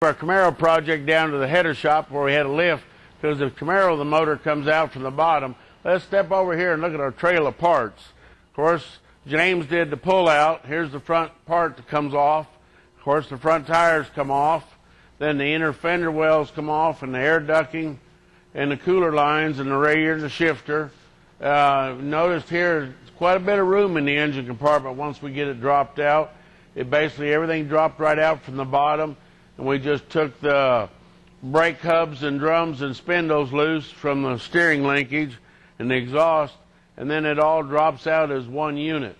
Our Camaro project down to the header shop where we had a lift, because the Camaro, the motor comes out from the bottom. Let's step over here and look at our trail of parts. Of course, James did the pull out. Here's the front part that comes off. Of course, the front tires come off. Then the inner fender wells come off, and the air ducting and the cooler lines and the radiator and the shifter. Noticed here quite a bit of room in the engine compartment once we get it dropped out. It basically, everything dropped right out from the bottom, and we just took the brake hubs and drums and spindles loose from the steering linkage and the exhaust, and then it all drops out as one unit.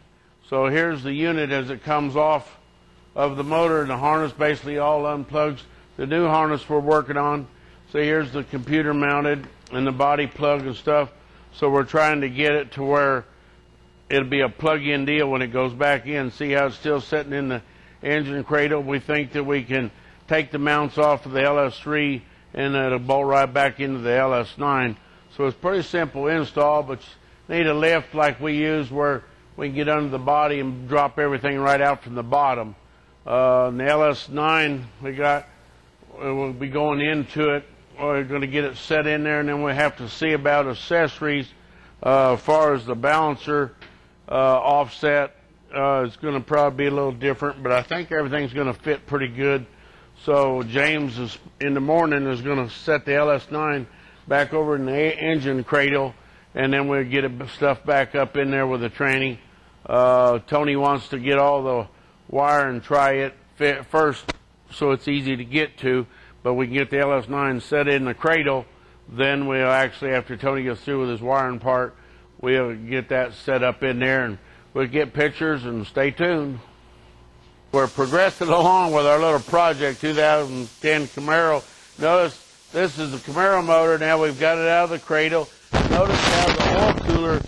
So here's the unit as it comes off of the motor, and the harness basically all unplugs. The new harness we're working on, so here's the computer mounted and the body plug and stuff. So we're trying to get it to where it'll be a plug-in deal when it goes back in. See how it's still sitting in the engine cradle? We think that we can take the mounts off of the LS3 and it'll bolt right back into the LS9. So it's pretty simple install, but you need a lift like we use where we can get under the body and drop everything right out from the bottom. In the LS9 we'll be going into it. We're going to get it set in there, and then we have to see about accessories. As far as the balancer offset, it's going to probably be a little different, but I think everything's going to fit pretty good. So James is in the morning is going to set the LS9 back over in the engine cradle, and then we'll get stuff back up in there with the tranny. Tony wants to get all the wire and try it fit first so it's easy to get to, but we can get the LS9 set in the cradle. Then we'll actually, after Tony gets through with his wiring part, we'll get that set up in there, and we'll get pictures, and stay tuned. We're progressing along with our little project, 2010 Camaro. Notice this is the Camaro motor. Now we've got it out of the cradle. Notice how the oil cooler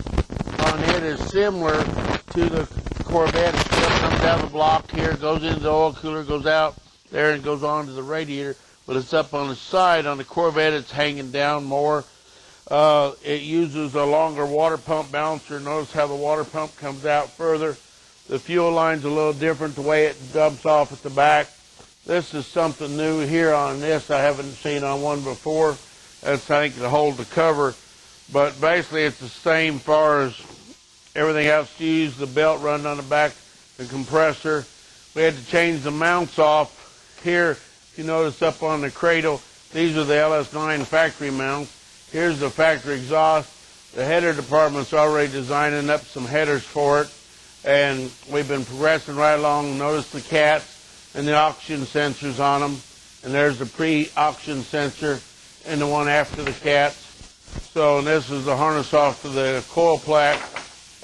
on it is similar to the Corvette. It still comes down the block here, goes into the oil cooler, goes out there, and goes on to the radiator. But it's up on the side. On the Corvette, it's hanging down more. It uses a longer water pump balancer. Notice how the water pump comes out further. The fuel line's a little different, the way it dumps off at the back. This is something new here on this I haven't seen on one before. That's, I think, to hold the cover. But basically, it's the same far as everything else used. The belt running on the back, the compressor. We had to change the mounts off here. If you notice up on the cradle, these are the LS9 factory mounts. Here's the factory exhaust. The header department's already designing up some headers for it, and we've been progressing right along. Notice the cats and the oxygen sensors on them, and there's the pre-oxygen sensor and the one after the cats. So this is the harness off to the coil plaque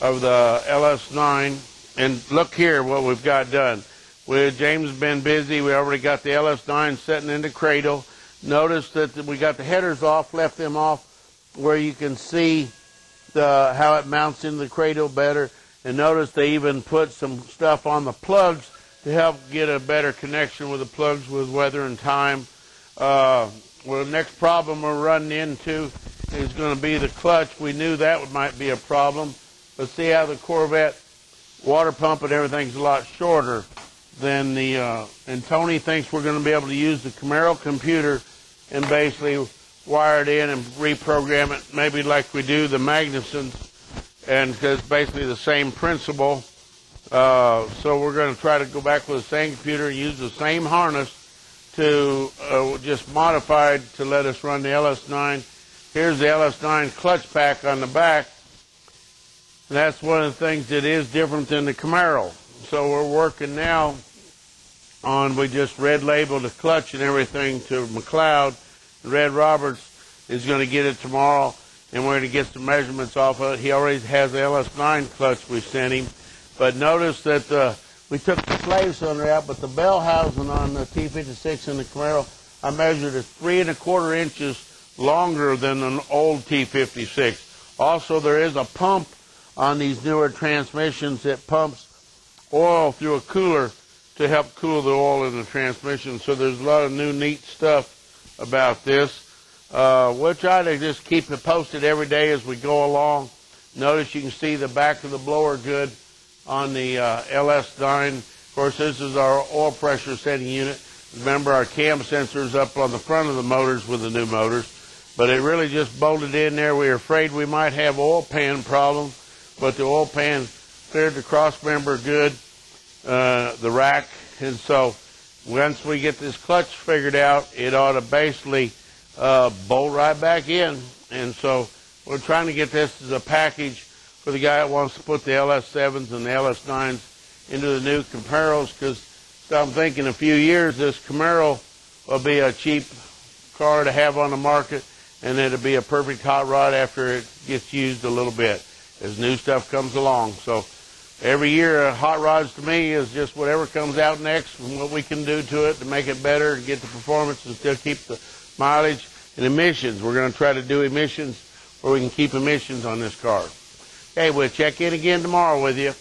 of the LS9, and look here what we've got done. James has been busy. We already got the LS9 sitting in the cradle. Notice that we got the headers off, left them off where you can see how it mounts into the cradle better. And notice they even put some stuff on the plugs to help get a better connection with the plugs with weather and time. Well, the next problem we're running into is going to be the clutch. We knew that might be a problem. But see how the Corvette water pump and everything's a lot shorter than the, and Tony thinks we're going to be able to use the Camaro computer and basically wire it in and reprogram it, maybe like we do the Magnusons, and because it's basically the same principle. So we're going to try to go back with the same computer and use the same harness to just modified to let us run the LS9. Here's the LS9 clutch pack on the back. And that's one of the things that is different than the Camaro. So we're working now on, we just red labeled the clutch and everything to McLeod. Red Roberts is going to get it tomorrow, and we're going to get some measurements off of it. He already has the LS9 clutch we sent him. But notice that we took the slave cylinder out, but the bell housing on the T56 and the Camaro, I measured it 3 1/4 inches longer than an old T56. Also, there is a pump on these newer transmissions that pumps oil through a cooler to help cool the oil in the transmission. So there's a lot of new neat stuff about this. We'll try to just keep it posted every day as we go along. Notice you can see the back of the blower good on the LS9. Of course, this is our oil pressure setting unit. Remember, our cam sensor's up on the front of the motors with the new motors, but it really just bolted in there. We were afraid we might have oil pan problem, but the oil pan cleared the cross member good, the rack, and so once we get this clutch figured out, it ought to basically bolt right back in. And so we're trying to get this as a package for the guy that wants to put the LS7s and the LS9s into the new Camaros, because I'm thinking in a few years this Camaro will be a cheap car to have on the market, and it'll be a perfect hot rod after it gets used a little bit as new stuff comes along. So every year, hot rods to me is just whatever comes out next and what we can do to it to make it better and get the performance and still keep the mileage and emissions. We're going to try to do emissions where we can keep emissions on this car. Okay, we'll check in again tomorrow with you.